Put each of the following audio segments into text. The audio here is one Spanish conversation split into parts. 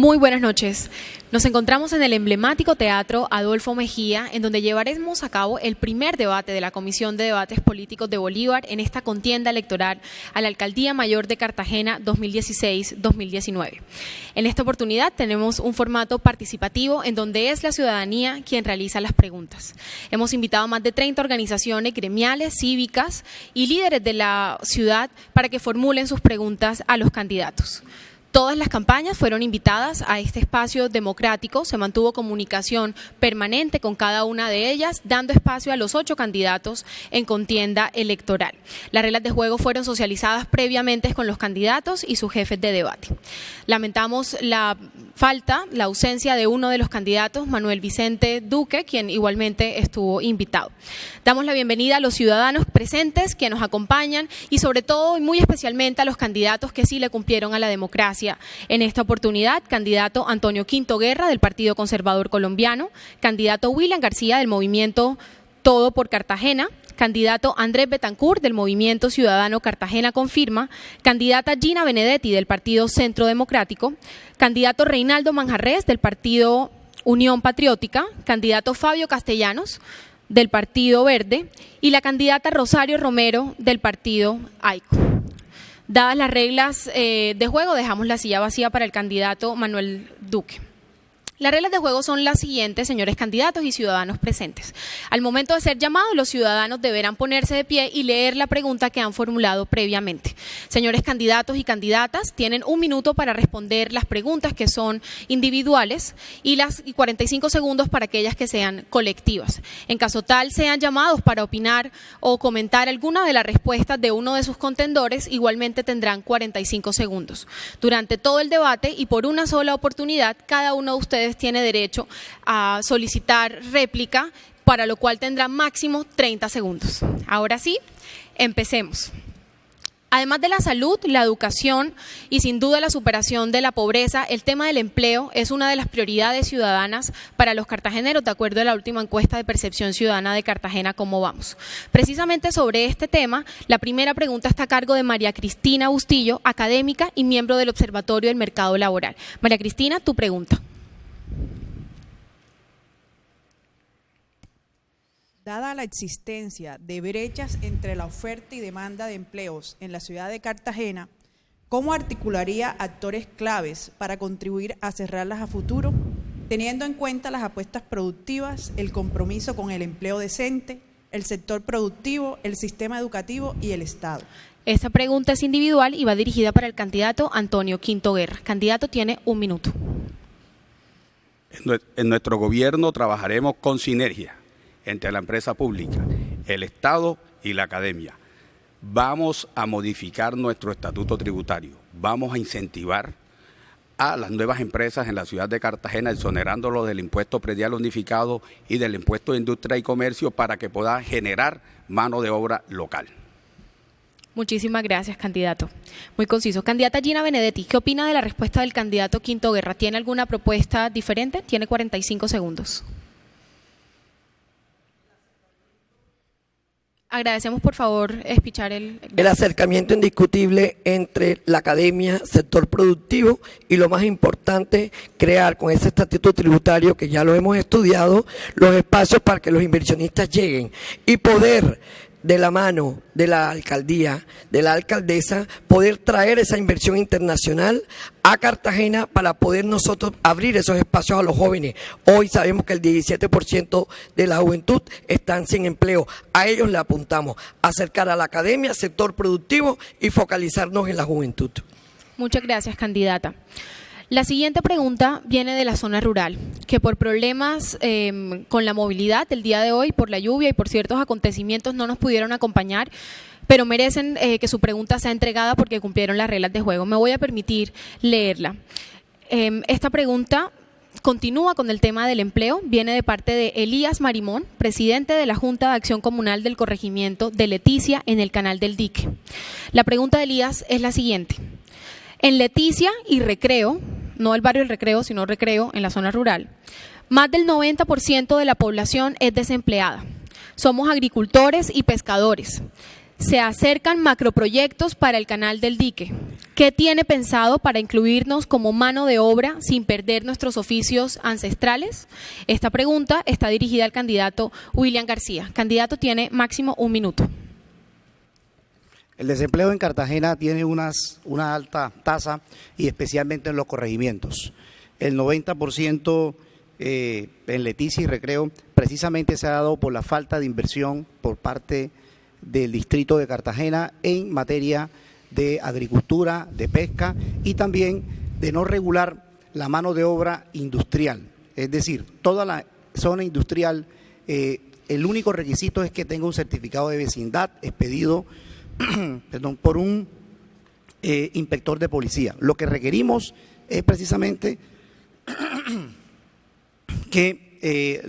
Muy buenas noches. Nos encontramos en el emblemático Teatro Adolfo Mejía, en donde llevaremos a cabo el primer debate de la Comisión de Debates Políticos de Bolívar en esta contienda electoral a la Alcaldía Mayor de Cartagena 2016-2019. En esta oportunidad tenemos un formato participativo en donde es la ciudadanía quien realiza las preguntas. Hemos invitado a más de 30 organizaciones gremiales, cívicas y líderes de la ciudad para que formulen sus preguntas a los candidatos. Todas las campañas fueron invitadas a este espacio democrático, se mantuvo comunicación permanente con cada una de ellas, dando espacio a los 8 candidatos en contienda electoral. Las reglas de juego fueron socializadas previamente con los candidatos y sus jefes de debate. Lamentamos la ausencia de uno de los candidatos, Manuel Vicente Duque, quien igualmente estuvo invitado. Damos la bienvenida a los ciudadanos presentes que nos acompañan y sobre todo y muy especialmente a los candidatos que sí le cumplieron a la democracia. En esta oportunidad, candidato Antonio Quinto Guerra del Partido Conservador Colombiano, candidato William García del Movimiento Todo por Cartagena, candidato Andrés Betancourt del Movimiento Ciudadano Cartagena Confirma, candidata Gina Benedetti del Partido Centro Democrático, candidato Reinaldo Manjarrés del Partido Unión Patriótica, candidato Fabio Castellanos del Partido Verde y la candidata Rosario Romero del Partido AICO. Dadas las reglas de juego, dejamos la silla vacía para el candidato Manuel Duque. Las reglas de juego son las siguientes, señores candidatos y ciudadanos presentes. Al momento de ser llamados, los ciudadanos deberán ponerse de pie y leer la pregunta que han formulado previamente. Señores candidatos y candidatas, tienen 1 minuto para responder las preguntas que son individuales y 45 segundos para aquellas que sean colectivas. En caso tal sean llamados para opinar o comentar alguna de las respuestas de uno de sus contendores, igualmente tendrán 45 segundos. Durante todo el debate y por una sola oportunidad, cada uno de ustedes tiene derecho a solicitar réplica, para lo cual tendrá máximo 30 segundos. Ahora sí, empecemos. Además de la salud, la educación y sin duda la superación de la pobreza, el tema del empleo es una de las prioridades ciudadanas para los cartageneros, de acuerdo a la última encuesta de percepción ciudadana de Cartagena, ¿Cómo vamos? Precisamente sobre este tema, la primera pregunta está a cargo de María Cristina Bustillo, académica y miembro del Observatorio del Mercado Laboral. María Cristina, tu pregunta. Dada la existencia de brechas entre la oferta y demanda de empleos en la ciudad de Cartagena, ¿cómo articularía actores claves para contribuir a cerrarlas a futuro, teniendo en cuenta las apuestas productivas, el compromiso con el empleo decente, el sector productivo, el sistema educativo y el Estado? Esta pregunta es individual y va dirigida para el candidato Antonio Quinto Guerra. Candidato tiene 1 minuto. En nuestro gobierno trabajaremos con sinergia entre la empresa pública, el Estado y la academia. Vamos a modificar nuestro estatuto tributario, vamos a incentivar a las nuevas empresas en la ciudad de Cartagena, exonerándolos del impuesto predial unificado y del impuesto de industria y comercio para que pueda generar mano de obra local. Muchísimas gracias, candidato. Muy conciso. Candidata Gina Benedetti, ¿qué opina de la respuesta del candidato Quinto Guerra? ¿Tiene alguna propuesta diferente? Tiene 45 segundos. Agradecemos, por favor, espichar el acercamiento indiscutible entre la academia, sector productivo y, lo más importante, crear con ese estatuto tributario que ya lo hemos estudiado, los espacios para que los inversionistas lleguen y poder, de la mano de la alcaldía, de la alcaldesa, poder traer esa inversión internacional a Cartagena para poder nosotros abrir esos espacios a los jóvenes. Hoy sabemos que el 17% de la juventud están sin empleo. A ellos le apuntamos, acercar a la academia, sector productivo y focalizarnos en la juventud. Muchas gracias, candidata. La siguiente pregunta viene de la zona rural, que por problemas con la movilidad el día de hoy, por la lluvia y por ciertos acontecimientos no nos pudieron acompañar, pero merecen que su pregunta sea entregada porque cumplieron las reglas de juego. Me voy a permitir leerla. Esta pregunta continúa con el tema del empleo, viene de parte de Elías Marimón, presidente de la Junta de Acción Comunal del Corregimiento de Leticia en el Canal del Dique. La pregunta de Elías es la siguiente. En Leticia y Recreo, no el barrio del Recreo, sino Recreo en la zona rural, más del 90% de la población es desempleada. Somos agricultores y pescadores. Se acercan macroproyectos para el canal del dique. ¿Qué tiene pensado para incluirnos como mano de obra sin perder nuestros oficios ancestrales? Esta pregunta está dirigida al candidato William García. Candidato, tiene máximo 1 minuto. El desempleo en Cartagena tiene una alta tasa y especialmente en los corregimientos. El 90% en Leticia y Recreo precisamente se ha dado por la falta de inversión por parte del distrito de Cartagena en materia de agricultura, de pesca y también de no regular la mano de obra industrial. Es decir, toda la zona industrial, el único requisito es que tenga un certificado de vecindad expedido por un inspector de policía. Lo que requerimos es precisamente que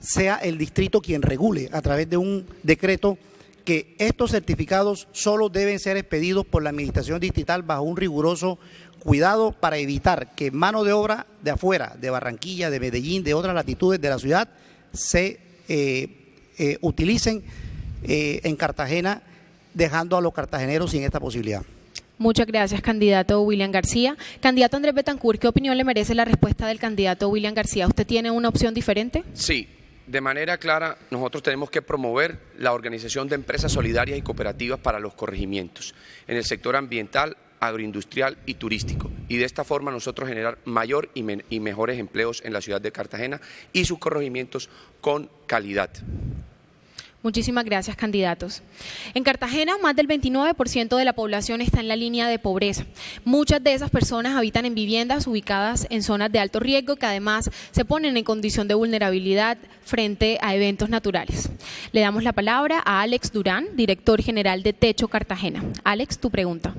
sea el distrito quien regule a través de un decreto que estos certificados solo deben ser expedidos por la administración distrital bajo un riguroso cuidado para evitar que mano de obra de afuera, de Barranquilla, de Medellín, de otras latitudes de la ciudad, se utilicen en Cartagena, dejando a los cartageneros sin esta posibilidad. Muchas gracias, candidato William García. Candidato Andrés Betancourt, ¿qué opinión le merece la respuesta del candidato William García? ¿Usted tiene una opción diferente? Sí. De manera clara, nosotros tenemos que promover la organización de empresas solidarias y cooperativas para los corregimientos en el sector ambiental, agroindustrial y turístico. Y de esta forma nosotros generar mayor y mejores empleos en la ciudad de Cartagena y sus corregimientos con calidad. Muchísimas gracias, candidatos. En Cartagena, más del 29% de la población está en la línea de pobreza. Muchas de esas personas habitan en viviendas ubicadas en zonas de alto riesgo que además se ponen en condición de vulnerabilidad frente a eventos naturales. Le damos la palabra a Alex Durán, director general de Techo Cartagena. Alex, tu pregunta.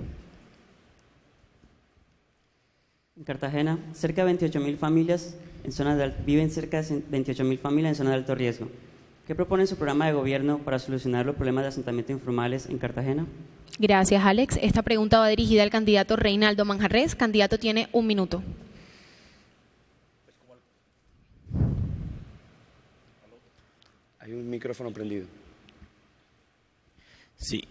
En Cartagena, cerca de 28.000 familias viven cerca de 28.000 familias en zonas de alto riesgo. ¿Qué propone su programa de gobierno para solucionar los problemas de asentamiento informales en Cartagena? Gracias, Alex. Esta pregunta va dirigida al candidato Reinaldo Manjarrés. Candidato, tiene 1 minuto. Hay un micrófono prendido. Sí.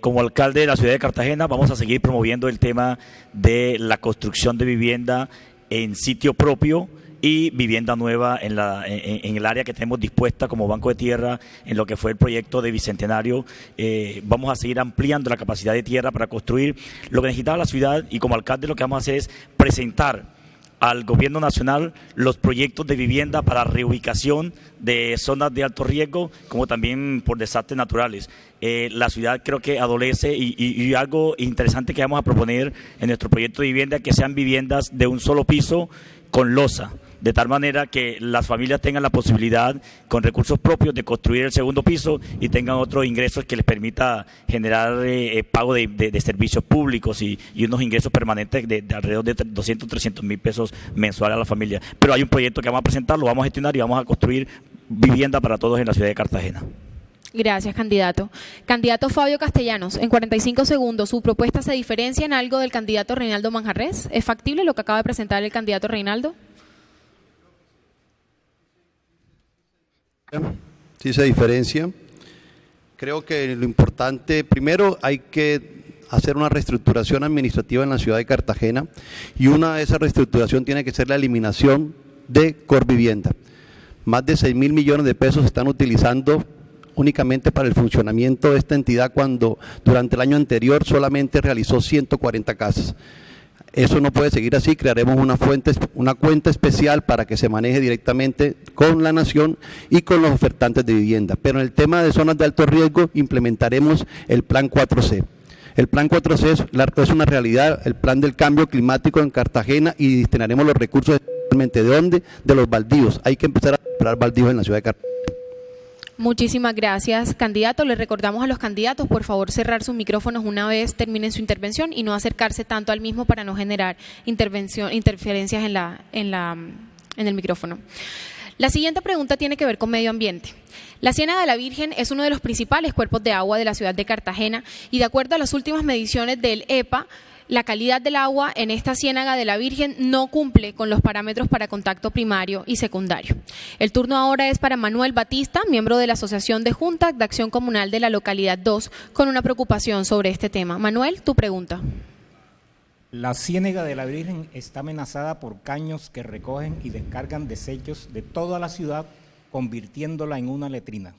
Como alcalde de la ciudad de Cartagena vamos a seguir promoviendo el tema de la construcción de vivienda en sitio propio y vivienda nueva en el área que tenemos dispuesta como Banco de Tierra en lo que fue el proyecto de Bicentenario. Vamos a seguir ampliando la capacidad de tierra para construir lo que necesitaba la ciudad, y como alcalde lo que vamos a hacer es presentar al gobierno nacional los proyectos de vivienda para reubicación de zonas de alto riesgo, como también por desastres naturales. La ciudad creo que adolece y algo interesante que vamos a proponer en nuestro proyecto de vivienda, que sean viviendas de un solo piso con losa, de tal manera que las familias tengan la posibilidad, con recursos propios, de construir el segundo piso y tengan otros ingresos que les permita generar pago de servicios públicos y unos ingresos permanentes de alrededor de 200, 300 mil pesos mensuales a la familia. Pero hay un proyecto que vamos a presentar, lo vamos a gestionar y vamos a construir vivienda para todos en la ciudad de Cartagena. Gracias, candidato. Candidato Fabio Castellanos, en 45 segundos, ¿su propuesta se diferencia en algo del candidato Reinaldo Manjarrés? ¿Es factible lo que acaba de presentar el candidato Reinaldo? Sí se diferencia. Creo que lo importante, primero hay que hacer una reestructuración administrativa en la ciudad de Cartagena, y una de esas reestructuración tiene que ser la eliminación de Corvivienda. Más de 6.000 millones de pesos se están utilizando únicamente para el funcionamiento de esta entidad, cuando durante el año anterior solamente realizó 140 casas. Eso no puede seguir así. Crearemos una cuenta especial para que se maneje directamente con la nación y con los ofertantes de vivienda. Pero en el tema de zonas de alto riesgo implementaremos el Plan 4C. El Plan 4C es una realidad, el plan del cambio climático en Cartagena, y destinaremos los recursos especialmente. ¿De dónde? De los baldíos. Hay que empezar a comprar baldíos en la ciudad de Cartagena. Muchísimas gracias, candidato. Les recordamos a los candidatos, por favor, cerrar sus micrófonos una vez terminen su intervención y no acercarse tanto al mismo para no generar interferencias en el micrófono. La siguiente pregunta tiene que ver con medio ambiente. La Ciénaga de la Virgen es uno de los principales cuerpos de agua de la ciudad de Cartagena y, de acuerdo a las últimas mediciones del EPA, la calidad del agua en esta Ciénaga de la Virgen no cumple con los parámetros para contacto primario y secundario. El turno ahora es para Manuel Batista, miembro de la Asociación de Juntas de Acción Comunal de la Localidad 2, con una preocupación sobre este tema. Manuel, tu pregunta. La Ciénaga de la Virgen está amenazada por caños que recogen y descargan desechos de toda la ciudad, convirtiéndola en una letrina,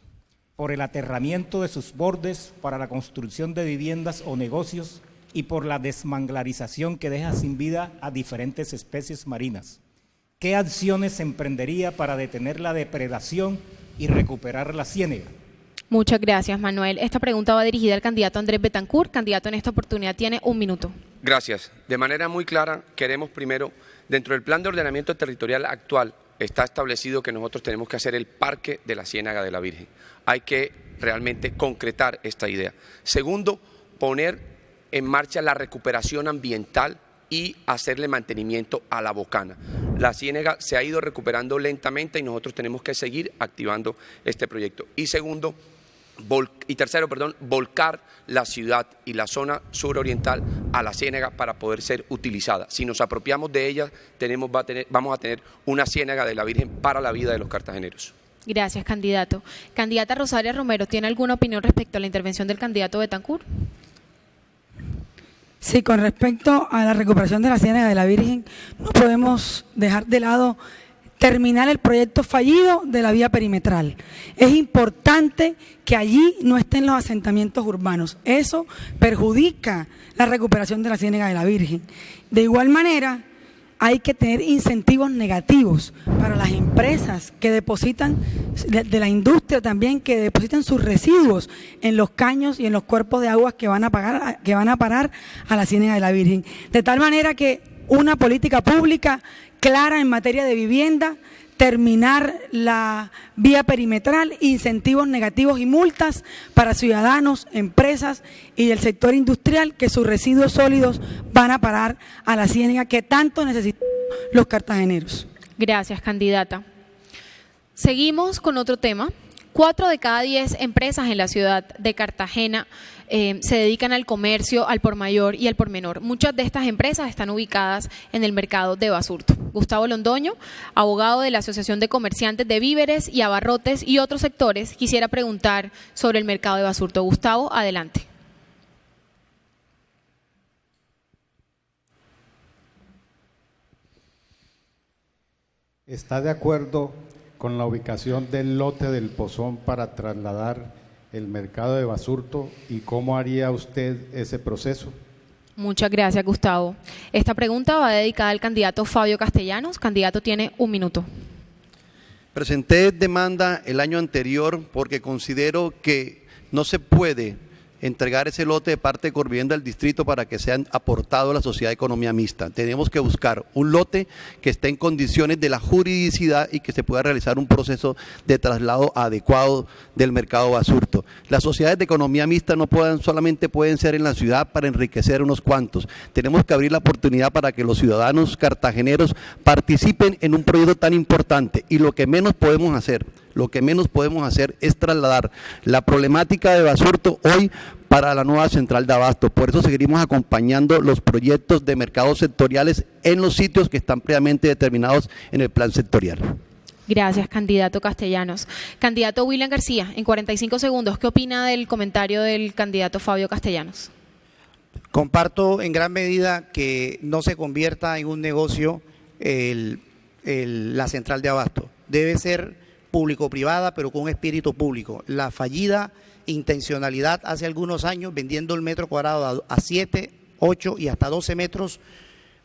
por el aterramiento de sus bordes para la construcción de viviendas o negocios y por la desmanglarización que deja sin vida a diferentes especies marinas. ¿Qué acciones se emprendería para detener la depredación y recuperar la ciénaga? Muchas gracias, Manuel. Esta pregunta va dirigida al candidato Andrés Betancourt. Candidato, en esta oportunidad tiene 1 minuto. Gracias. De manera muy clara, queremos primero, dentro del plan de ordenamiento territorial actual, está establecido que nosotros tenemos que hacer el parque de la Ciénaga de la Virgen. Hay que realmente concretar esta idea. Segundo, poner en marcha la recuperación ambiental y hacerle mantenimiento a la bocana. La ciénaga se ha ido recuperando lentamente y nosotros tenemos que seguir activando este proyecto. Y tercero, volcar la ciudad y la zona suroriental a la ciénaga para poder ser utilizada. Si nos apropiamos de ella, vamos a tener una Ciénaga de la Virgen para la vida de los cartageneros. Gracias, candidato. Candidata Rosaria Romero, ¿tiene alguna opinión respecto a la intervención del candidato Betancourt? Sí, con respecto a la recuperación de la Ciénaga de la Virgen, no podemos dejar de lado terminar el proyecto fallido de la vía perimetral. Es importante que allí no estén los asentamientos urbanos. Eso perjudica la recuperación de la Ciénaga de la Virgen. De igual manera, hay que tener incentivos negativos para las empresas que depositan, de la industria también, que depositan sus residuos en los caños y en los cuerpos de aguas que van a parar a la Ciénaga de la Virgen. De tal manera que una política pública clara en materia de vivienda, terminar la vía perimetral, incentivos negativos y multas para ciudadanos, empresas y del sector industrial que sus residuos sólidos van a parar a la ciénaga que tanto necesitan los cartageneros. Gracias, candidata. Seguimos con otro tema. 4 de cada 10 empresas en la ciudad de Cartagena se dedican al comercio, al por mayor y al por menor. Muchas de estas empresas están ubicadas en el mercado de Basurto. Gustavo Londoño, abogado de la Asociación de Comerciantes de Víveres y Abarrotes y otros sectores, quisiera preguntar sobre el mercado de Basurto. Gustavo, adelante. ¿Está de acuerdo con la ubicación del lote del Pozón para trasladar el mercado de Basurto y cómo haría usted ese proceso? Muchas gracias, Gustavo. Esta pregunta va dedicada al candidato Fabio Castellanos. Candidato, tiene 1 minuto. Presenté demanda el año anterior porque considero que no se puede entregar ese lote de parte de Corvivienda al distrito para que sean aportado a la sociedad de economía mixta. Tenemos que buscar un lote que esté en condiciones de la juridicidad y que se pueda realizar un proceso de traslado adecuado del mercado Basurto. Las sociedades de economía mixta no solamente pueden ser en la ciudad para enriquecer unos cuantos. Tenemos que abrir la oportunidad para que los ciudadanos cartageneros participen en un proyecto tan importante y lo que menos podemos hacer es trasladar la problemática de Basurto hoy para la nueva central de abasto. Por eso seguiremos acompañando los proyectos de mercados sectoriales en los sitios que están previamente determinados en el plan sectorial. Gracias, candidato Castellanos. Candidato William García, en 45 segundos, ¿qué opina del comentario del candidato Fabio Castellanos? Comparto en gran medida que no se convierta en un negocio la central de abasto. Debe ser público-privada, pero con un espíritu público. La fallida intencionalidad hace algunos años, vendiendo el metro cuadrado a 7, 8 y hasta 12 metros,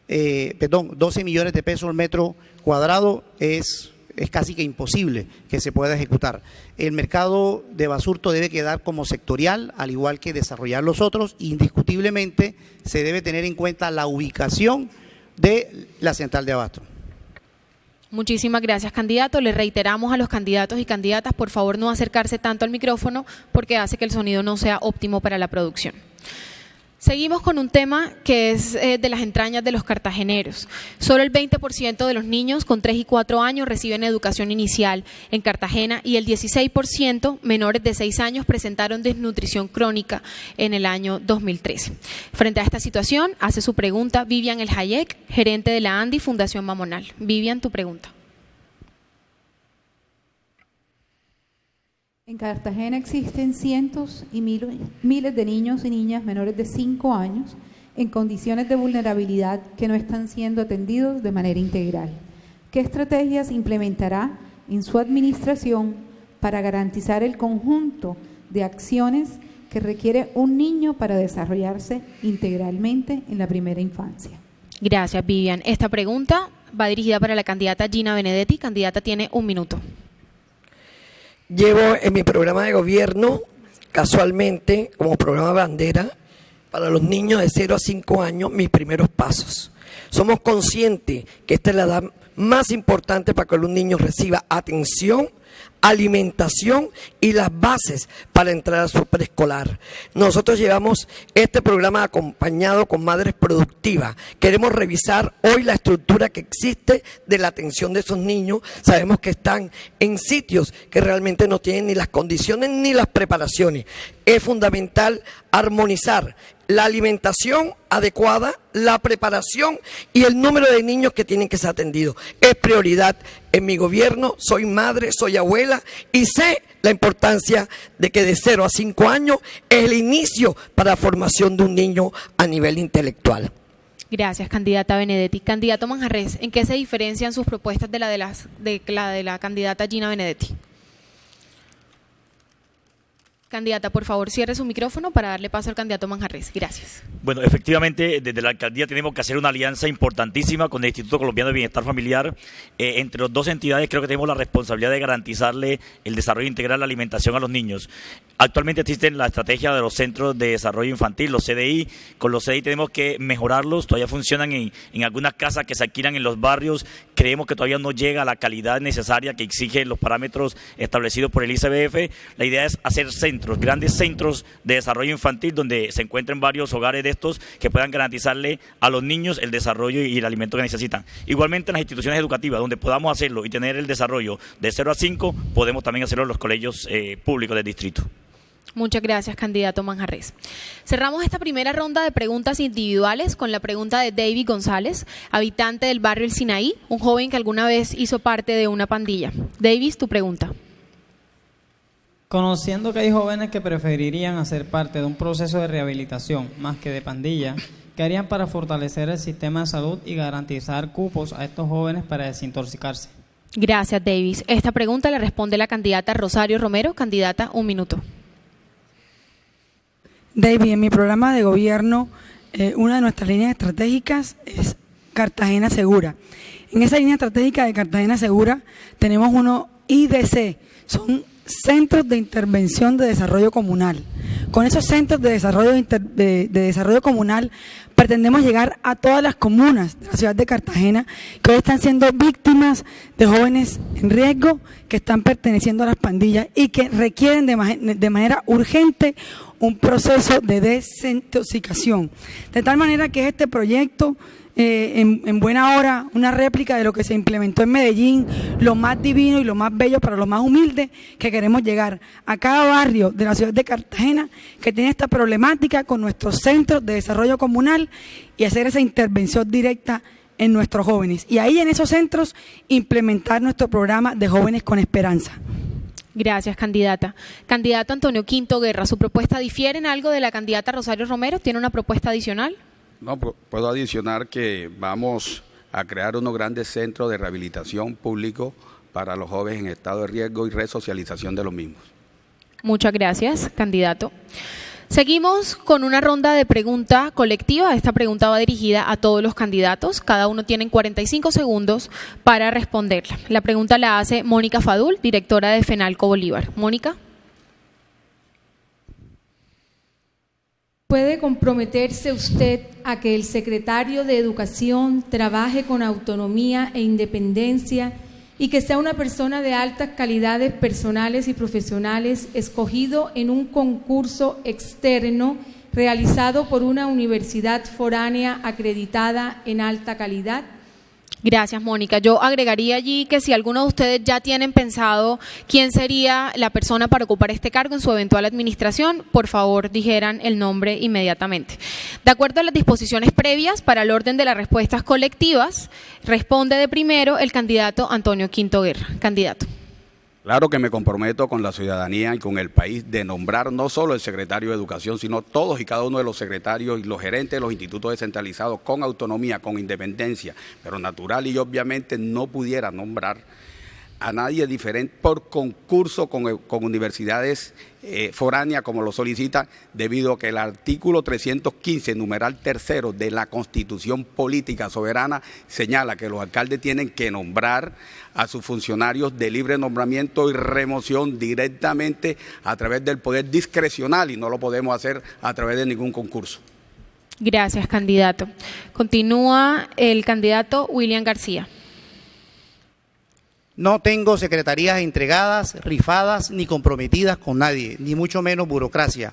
12 millones de pesos el metro cuadrado, es casi que imposible que se pueda ejecutar. El mercado de Basurto debe quedar como sectorial, al igual que desarrollar los otros. Indiscutiblemente se debe tener en cuenta la ubicación de la central de abasto. Muchísimas gracias, candidato. Le reiteramos a los candidatos y candidatas, por favor, no acercarse tanto al micrófono porque hace que el sonido no sea óptimo para la producción. Seguimos con un tema que es de las entrañas de los cartageneros. Solo el 20% de los niños con 3 y 4 años reciben educación inicial en Cartagena y el 16% menores de 6 años presentaron desnutrición crónica en el año 2013. Frente a esta situación, hace su pregunta Vivian El Hayek, gerente de la ANDI Fundación Mamonal. Vivian, tu pregunta. En Cartagena existen cientos y miles de niños y niñas menores de 5 años en condiciones de vulnerabilidad que no están siendo atendidos de manera integral. ¿Qué estrategias implementará en su administración para garantizar el conjunto de acciones que requiere un niño para desarrollarse integralmente en la primera infancia? Gracias, Vivian. Esta pregunta va dirigida para la candidata Gina Benedetti. Candidata, tiene 1 minuto. Llevo en mi programa de gobierno, casualmente, como programa bandera, para los niños de 0 a 5 años, mis primeros pasos. Somos conscientes que esta es la edad más importante para que un niño reciba atención, alimentación y las bases para entrar a su preescolar. Nosotros llevamos este programa acompañado con Madres Productivas. Queremos revisar hoy la estructura que existe de la atención de esos niños. Sabemos que están en sitios que realmente no tienen ni las condiciones ni las preparaciones. Es fundamental armonizar la alimentación adecuada, la preparación y el número de niños que tienen que ser atendidos. Es prioridad en mi gobierno, soy madre, soy abuela y sé la importancia de que de 0 a 5 años es el inicio para la formación de un niño a nivel intelectual. Gracias, candidata Benedetti. Candidato Manjarrés, ¿en qué se diferencian sus propuestas de la de la candidata Gina Benedetti? Candidata, por favor, cierre su micrófono para darle paso al candidato Manjarrés. Gracias. Bueno, efectivamente, desde la alcaldía tenemos que hacer una alianza importantísima con el Instituto Colombiano de Bienestar Familiar. Entre las dos entidades creo que tenemos la responsabilidad de garantizarle el desarrollo integral de la alimentación a los niños. Actualmente existen la estrategia de los Centros de Desarrollo Infantil, los CDI. Con los CDI tenemos que mejorarlos. Todavía funcionan en algunas casas que se alquilan en los barrios. Creemos que todavía no llega a la calidad necesaria que exigen los parámetros establecidos por el ICBF. La idea es hacer centros, grandes centros de desarrollo infantil donde se encuentren varios hogares de estos que puedan garantizarle a los niños el desarrollo y el alimento que necesitan. Igualmente en las instituciones educativas donde podamos hacerlo y tener el desarrollo de 0 a 5, podemos también hacerlo en los colegios públicos del distrito. Muchas gracias, candidato Manjarrés. Cerramos esta primera ronda de preguntas individuales con la pregunta de David González, habitante del barrio El Sinaí, un joven que alguna vez hizo parte de una pandilla. David, tu pregunta. Conociendo que hay jóvenes que preferirían hacer parte de un proceso de rehabilitación más que de pandilla, ¿qué harían para fortalecer el sistema de salud y garantizar cupos a estos jóvenes para desintoxicarse? Gracias, Davis. Esta pregunta la responde la candidata Rosario Romero. Candidata, 1 minuto. David, en mi programa de gobierno, una de nuestras líneas estratégicas es Cartagena Segura. En esa línea estratégica de Cartagena Segura tenemos unos IDC, son Centros de Intervención de Desarrollo Comunal. Con esos centros de desarrollo comunal pretendemos llegar a todas las comunas de la ciudad de Cartagena que hoy están siendo víctimas de jóvenes en riesgo que están perteneciendo a las pandillas y que requieren de manera urgente un proceso de desintoxicación. De tal manera que este proyecto, en buena hora, una réplica de lo que se implementó en Medellín, lo más divino y lo más bello para los más humildes, que queremos llegar a cada barrio de la ciudad de Cartagena que tiene esta problemática con nuestros centros de desarrollo comunal y hacer esa intervención directa en nuestros jóvenes. Y ahí en esos centros implementar nuestro programa de Jóvenes con Esperanza. Gracias, candidata. Candidato Antonio Quinto Guerra, ¿su propuesta difiere en algo de la candidata Rosario Romero? ¿Tiene una propuesta adicional? No, puedo adicionar que vamos a crear unos grandes centros de rehabilitación públicos para los jóvenes en estado de riesgo y resocialización de los mismos. Muchas gracias, candidato. Seguimos con una ronda de pregunta colectiva. Esta pregunta va dirigida a todos los candidatos. Cada uno tiene 45 segundos para responderla. La pregunta la hace Mónica Fadul, directora de FENALCO Bolívar. Mónica. ¿Puede comprometerse usted a que el secretario de Educación trabaje con autonomía e independencia y que sea una persona de altas calidades personales y profesionales escogido en un concurso externo realizado por una universidad foránea acreditada en alta calidad? Gracias, Mónica. Yo agregaría allí que si alguno de ustedes ya tienen pensado quién sería la persona para ocupar este cargo en su eventual administración, por favor dijeran el nombre inmediatamente. De acuerdo a las disposiciones previas para el orden de las respuestas colectivas, responde de primero el candidato Antonio Quinto Guerra. Candidato. Claro que me comprometo con la ciudadanía y con el país de nombrar no solo el secretario de Educación, sino todos y cada uno de los secretarios y los gerentes de los institutos descentralizados con autonomía, con independencia, pero natural y obviamente no pudiera nombrar a nadie diferente por concurso con universidades foráneas como lo solicita, debido a que el artículo 315, numeral 3 de la Constitución Política Soberana señala que los alcaldes tienen que nombrar a sus funcionarios de libre nombramiento y remoción directamente a través del poder discrecional y no lo podemos hacer a través de ningún concurso. Gracias, candidato. Continúa el candidato William García. No tengo secretarías entregadas, rifadas, ni comprometidas con nadie, ni mucho menos burocracia,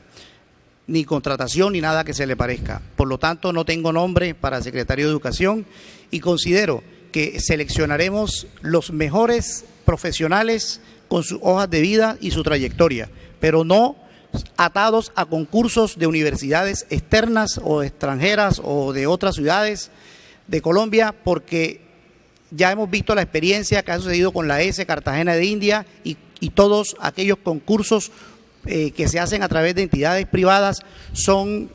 ni contratación, ni nada que se le parezca. Por lo tanto, no tengo nombre para secretario de Educación y considero que seleccionaremos los mejores profesionales con sus hojas de vida y su trayectoria, pero no atados a concursos de universidades externas o extranjeras o de otras ciudades de Colombia, porque ya hemos visto la experiencia que ha sucedido con la ESE Cartagena de India y todos aquellos concursos que se hacen a través de entidades privadas son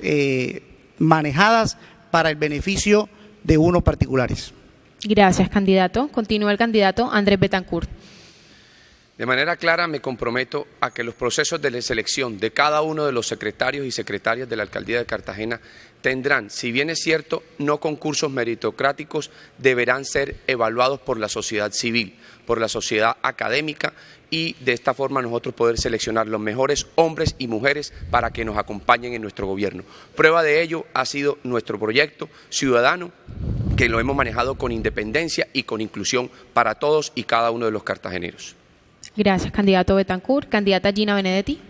manejadas para el beneficio de unos particulares. Gracias, candidato. Continúa el candidato Andrés Betancourt. De manera clara me comprometo a que los procesos de selección de cada uno de los secretarios y secretarias de la Alcaldía de Cartagena tendrán, si bien es cierto, no concursos meritocráticos, deberán ser evaluados por la sociedad civil, por la sociedad académica y de esta forma nosotros poder seleccionar los mejores hombres y mujeres para que nos acompañen en nuestro gobierno. Prueba de ello ha sido nuestro proyecto ciudadano, que lo hemos manejado con independencia y con inclusión para todos y cada uno de los cartageneros. Gracias, candidato Betancourt. Candidata Gina Benedetti.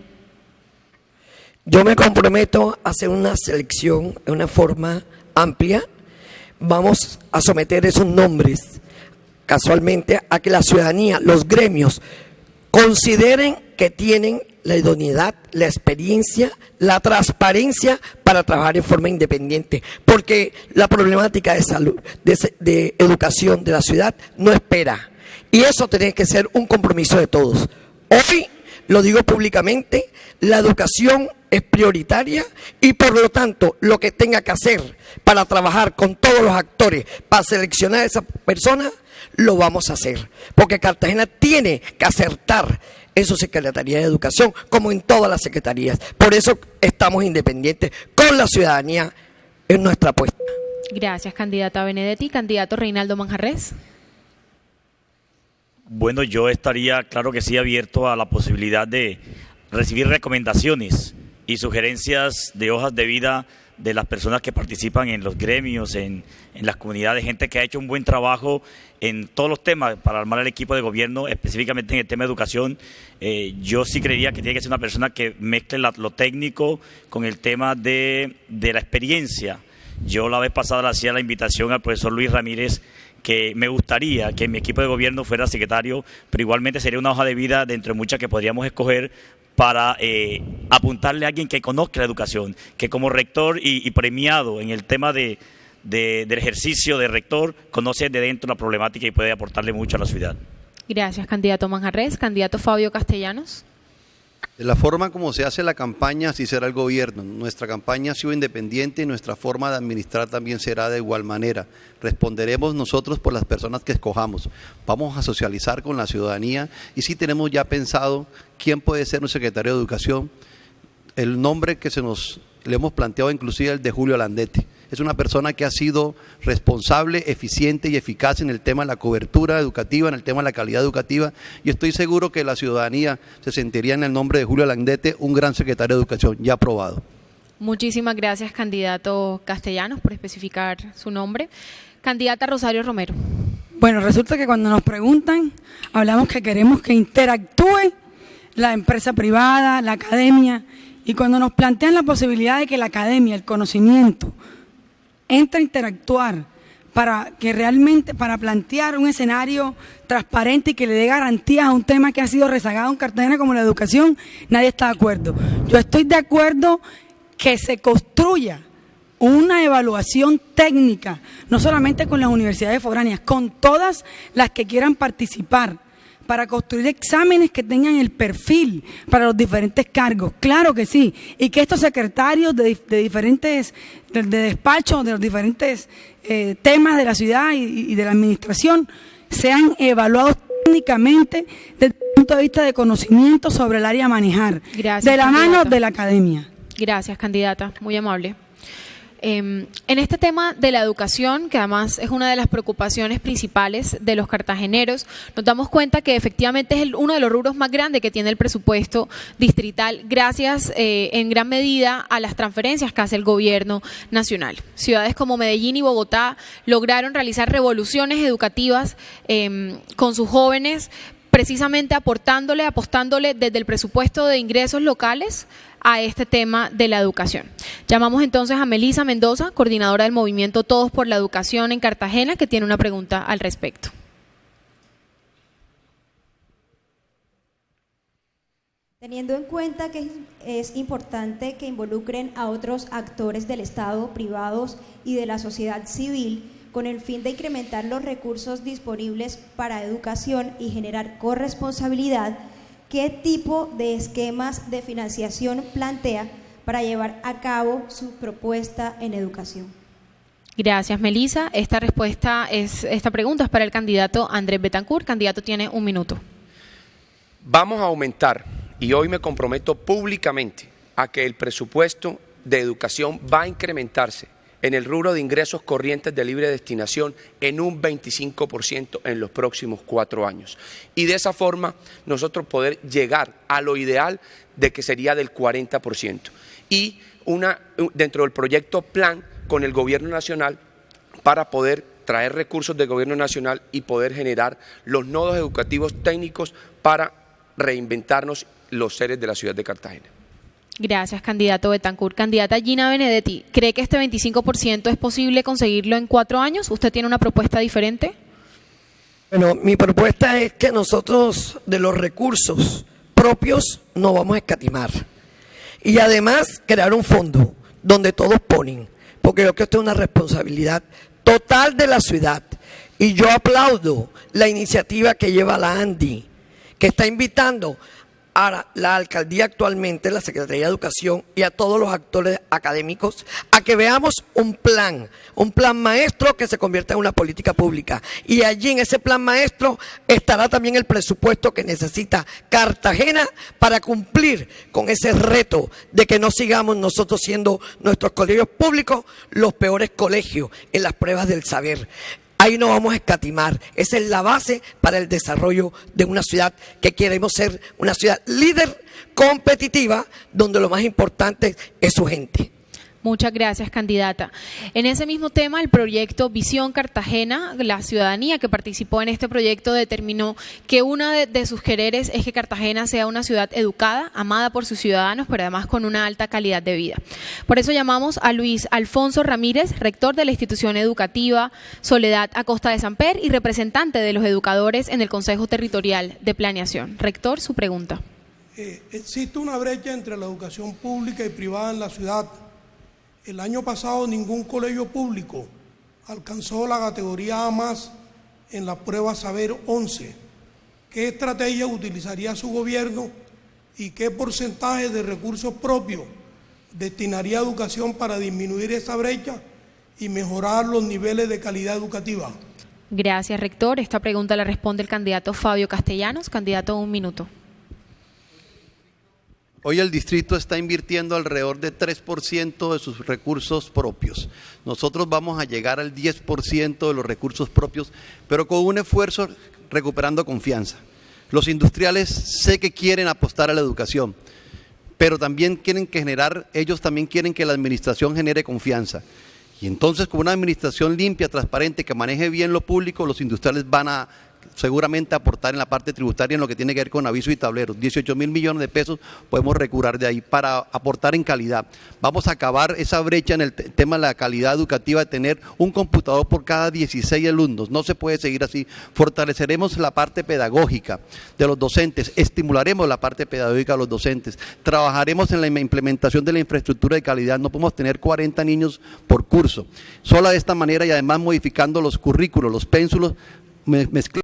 Yo me comprometo a hacer una selección de una forma amplia. Vamos a someter esos nombres casualmente a que la ciudadanía, los gremios, consideren que tienen la idoneidad, la experiencia, la transparencia para trabajar en forma independiente, porque la problemática de salud, de educación de la ciudad no espera, y eso tiene que ser un compromiso de todos. Hoy, lo digo públicamente, la educación es prioritaria y por lo tanto lo que tenga que hacer para trabajar con todos los actores para seleccionar a esa persona, lo vamos a hacer, porque Cartagena tiene que acertar en su Secretaría de Educación, como en todas las secretarías. Por eso estamos independientes con la ciudadanía en nuestra apuesta. Gracias, candidata Benedetti. Candidato Reinaldo Manjarrés. Bueno, yo estaría, claro que sí, abierto a la posibilidad de recibir recomendaciones y sugerencias de hojas de vida de las personas que participan en los gremios, en las comunidades, gente que ha hecho un buen trabajo en todos los temas para armar el equipo de gobierno, específicamente en el tema de educación. Yo sí creería que tiene que ser una persona que mezcle lo técnico con el tema de la experiencia. Yo la vez pasada le hacía la invitación al profesor Luis Ramírez, que me gustaría que mi equipo de gobierno fuera secretario, pero igualmente sería una hoja de vida de entre muchas que podríamos escoger para apuntarle a alguien que conozca la educación, que como rector y premiado en el tema del ejercicio de rector, conoce de dentro la problemática y puede aportarle mucho a la ciudad. Gracias, candidato Manjarrés. Candidato Fabio Castellanos. De la forma como se hace la campaña, así será el gobierno. Nuestra campaña ha sido independiente y nuestra forma de administrar también será de igual manera. Responderemos nosotros por las personas que escojamos. Vamos a socializar con la ciudadanía y sí tenemos ya pensado quién puede ser un secretario de Educación. El nombre que le hemos planteado inclusive el de Julio Landete. Es una persona que ha sido responsable, eficiente y eficaz en el tema de la cobertura educativa, en el tema de la calidad educativa, y estoy seguro que la ciudadanía se sentiría en el nombre de Julio Landete un gran secretario de Educación, ya aprobado. Muchísimas gracias, candidato Castellanos, por especificar su nombre. Candidata Rosario Romero. Bueno, resulta que cuando nos preguntan, hablamos que queremos que interactúe la empresa privada, la academia, Y cuando nos plantean la posibilidad de que la academia, el conocimiento, entre a interactuar para plantear un escenario transparente y que le dé garantías a un tema que ha sido rezagado en Cartagena como la educación, nadie está de acuerdo. Yo estoy de acuerdo que se construya una evaluación técnica, no solamente con las universidades foráneas, con todas las que quieran participar, para construir exámenes que tengan el perfil para los diferentes cargos, claro que sí, y que estos secretarios de diferentes, de despacho, de los diferentes temas de la ciudad y de la administración, sean evaluados técnicamente desde el punto de vista de conocimiento sobre el área a manejar, Gracias, de la candidata. mano de la academia. Gracias, candidata, muy amable. En este tema de la educación, que además es una de las preocupaciones principales de los cartageneros, nos damos cuenta que efectivamente es uno de los rubros más grandes que tiene el presupuesto distrital, gracias en gran medida a las transferencias que hace el gobierno nacional. Ciudades como Medellín y Bogotá lograron realizar revoluciones educativas con sus jóvenes, precisamente apostándole desde el presupuesto de ingresos locales a este tema de la educación. Llamamos entonces a Melisa Mendoza, coordinadora del movimiento Todos por la Educación en Cartagena, que tiene una pregunta al respecto. Teniendo en cuenta que es importante que involucren a otros actores del Estado, privados y de la sociedad civil, con el fin de incrementar los recursos disponibles para educación y generar corresponsabilidad, ¿qué tipo de esquemas de financiación plantea para llevar a cabo su propuesta en educación? Gracias, Melisa. Esta pregunta es para el candidato Andrés Betancourt. Candidato, tiene 1 minuto. Vamos a aumentar, y hoy me comprometo públicamente a que el presupuesto de educación va a incrementarse en el rubro de ingresos corrientes de libre destinación en un 25% en los próximos 4 años. Y de esa forma nosotros poder llegar a lo ideal de que sería del 40%. Y dentro del proyecto Plan con el Gobierno Nacional para poder traer recursos del Gobierno Nacional y poder generar los nodos educativos técnicos para reinventarnos los seres de la ciudad de Cartagena. Gracias, candidato Betancourt. Candidata Gina Benedetti, ¿cree que este 25% es posible conseguirlo en 4 años? ¿Usted tiene una propuesta diferente? Bueno, mi propuesta es que nosotros de los recursos propios no vamos a escatimar. Y además crear un fondo donde todos ponen, porque yo creo que esto es una responsabilidad total de la ciudad. Y yo aplaudo la iniciativa que lleva la ANDI, que está invitando a la alcaldía actualmente, la Secretaría de Educación y a todos los actores académicos a que veamos un plan maestro que se convierta en una política pública. Y allí en ese plan maestro estará también el presupuesto que necesita Cartagena para cumplir con ese reto de que no sigamos nosotros siendo nuestros colegios públicos los peores colegios en las pruebas del saber. Ahí no vamos a escatimar. Esa es la base para el desarrollo de una ciudad que queremos ser una ciudad líder, competitiva, donde lo más importante es su gente. Muchas gracias, candidata. En ese mismo tema, el proyecto Visión Cartagena, la ciudadanía que participó en este proyecto determinó que una de sus quereres es que Cartagena sea una ciudad educada, amada por sus ciudadanos, pero además con una alta calidad de vida. Por eso llamamos a Luis Alfonso Ramírez, rector de la institución educativa Soledad Acosta de Samper y representante de los educadores en el Consejo Territorial de Planeación. Rector, su pregunta. Existe una brecha entre la educación pública y privada en la ciudad. El año pasado ningún colegio público alcanzó la categoría A+ en la prueba Saber 11. ¿Qué estrategia utilizaría su gobierno y qué porcentaje de recursos propios destinaría a educación para disminuir esa brecha y mejorar los niveles de calidad educativa? Gracias, rector. Esta pregunta la responde el candidato Fabio Castellanos. Candidato, 1 minuto. Hoy el distrito está invirtiendo alrededor de 3% de sus recursos propios. Nosotros vamos a llegar al 10% de los recursos propios, pero con un esfuerzo recuperando confianza. Los industriales sé que quieren apostar a la educación, pero también ellos también quieren que la administración genere confianza. Y entonces con una administración limpia, transparente, que maneje bien lo público, los industriales van a seguramente aportar en la parte tributaria en lo que tiene que ver con aviso y tableros. 18.000 millones de pesos podemos recuperar de ahí para aportar en calidad. Vamos a acabar esa brecha en el tema de la calidad educativa, de tener un computador por cada 16 alumnos. No se puede seguir así. Fortaleceremos la parte pedagógica de los docentes, estimularemos la parte pedagógica de los docentes, trabajaremos en la implementación de la infraestructura de calidad. No podemos tener 40 niños por curso. Solo de esta manera, y además modificando los currículos, los pénsulos, mezclando